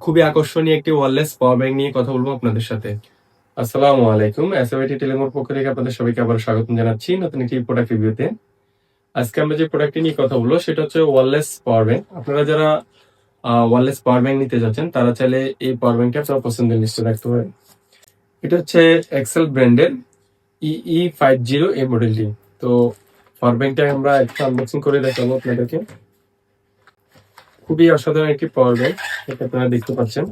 খুবই আকর্ষণীয় একটি ওয়্যারলেস পাওয়ার ব্যাংক নিয়ে কথা বলবো আপনাদের সাথে। আসসালামু আলাইকুম। এসএমআইটি টেলিমোর পক্ষ থেকে আপনাদের সবাইকে আবার স্বাগতম জানাচ্ছি নতুন একটি প্রোডাক্ট রিভিউতে। আজকে আমরা যে প্রোডাক্টটি নিয়ে কথা বলবো সেটা হচ্ছে ওয়্যারলেস পাওয়ার ব্যাংক। আপনারা যারা ওয়্যারলেস পাওয়ার ব্যাংক নিতে যাচ্ছেন তারা চাইলে এই পাওয়ার ব্যাংকটা আপনার পছন্দের লিস্টে রাখতে পারেন। এটা হচ্ছে এক্সেল ব্র্যান্ডের EE50 এই মডেলটি। তো পাওয়ার ব্যাংকটা আমরা একটা আনবক্সিং করে দেখাবো আপনাদেরকে। খুবই অসাধারণ একটি পাওয়ার ব্যাংক, এটা আপনারা দেখতে পাচ্ছেন।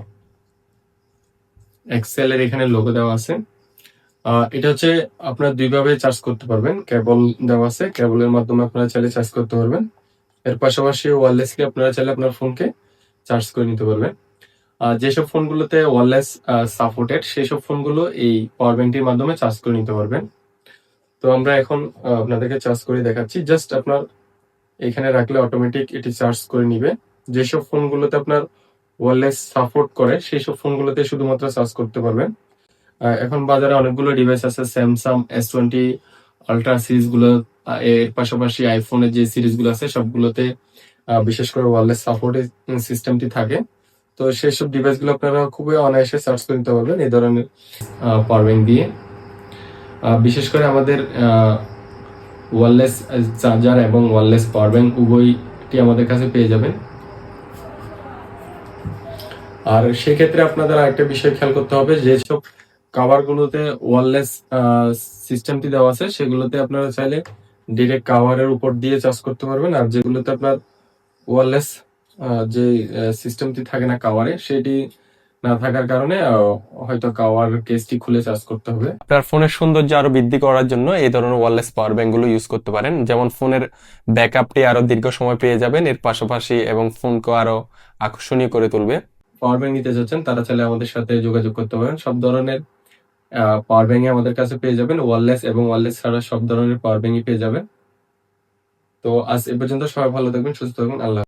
এক্সেল এর এখানে লোগো দেওয়া আছে। এটা হচ্ছে আপনারা দুইভাবে চার্জ করতে পারবেন। কেবল দেওয়া আছে, কেবলের মাধ্যমে আপনারা চাইলে চার্জ করতে পারবেন। এর পাশাপাশি ওয়্যারলেসলি আপনারা চাইলে আপনার ফোনকে চার্জ করে নিতে পারবেন। যেসব ফোনগুলোতে ওয়্যারলেস সাপোর্টেড সেই সব ফোনগুলো এই পাওয়ার ব্যাংকটির মাধ্যমে চার্জ করে নিতে পারবেন। তো আমরা এখন আপনাদেরকে চার্জ করে দেখাচ্ছি। জাস্ট আপনার এখানে রাখলে অটোমেটিক এটি চার্জ করে নিবে। যেসব ফোনগুলোতে আপনার ওয়্যারলেস সাপোর্ট করে সেই সব ফোনগুলোতে শুধুমাত্র চার্জ করতে পারবেন। এখন বাজারে অনেকগুলো ডিভাইস আছে, স্যামসাং S20 আলট্রা সিরিজ গুলো, এর পাশাপাশি আইফোনের যে সিরিজ গুলো আছে সবগুলোতে বিশেষ করে ওয়্যারলেস সাপোর্টের সিস্টেমটি থাকে। তো সেই সব ডিভাইস গুলো আপনারা খুবই অনায়াসে চার্জ করে নিতে পারবেন এই ধরনের পাওয়ার ব্যাংক দিয়ে। বিশেষ করে আমাদের ওয়্যারলেস চার্জার এবং ওয়্যারলেস পাওয়ার ব্যাংক উভয়টি আমাদের কাছে পেয়ে যাবেন। আর সেক্ষেত্রে আপনাদের আরেকটা বিষয় খেয়াল করতে হবে, যেসব কাভার গুলোতে ওয়্যারলেস সিস্টেমটি দেওয়া আছে সেগুলোতে আপনারা চাইলে ডিরেক্ট কাভারের উপর দিয়ে চার্জ করতে পারবেন। আর যেগুলোতে আপনার ওয়্যারলেস যে সিস্টেমটি থাকে না কাভারে, সেটি না থাকার কারণে হয়তো কাভার কেসটি খুলে চার্জ করতে হবে। আপনার ফোনের সৌন্দর্য আরো বৃদ্ধি করার জন্য এই ধরনের ওয়্যারলেস পাওয়ার ব্যাংক গুলো ইউজ করতে পারেন। যেমন ফোনের ব্যাকআপটি আরো দীর্ঘ সময় পেয়ে যাবেন এর পাশাপাশি, এবং ফোনকে আরো আকর্ষণীয় করে তুলবে। পাওয়ার ব্যাংক নিতে চাচ্ছেন তারা চাইলে আমাদের সাথে যোগাযোগ করতে পারেন। সব ধরনের পাওয়ার ব্যাংক আমাদের কাছে পেয়ে যাবেন, ওয়্যারলেস এবং ওয়্যারলেস ছাড়া সব ধরনের পাওয়ার ব্যাংকই পেয়ে যাবেন। তো আজ এ পর্যন্ত, সবাই ভালো থাকবেন, সুস্থ থাকবেন, আল্লাহ।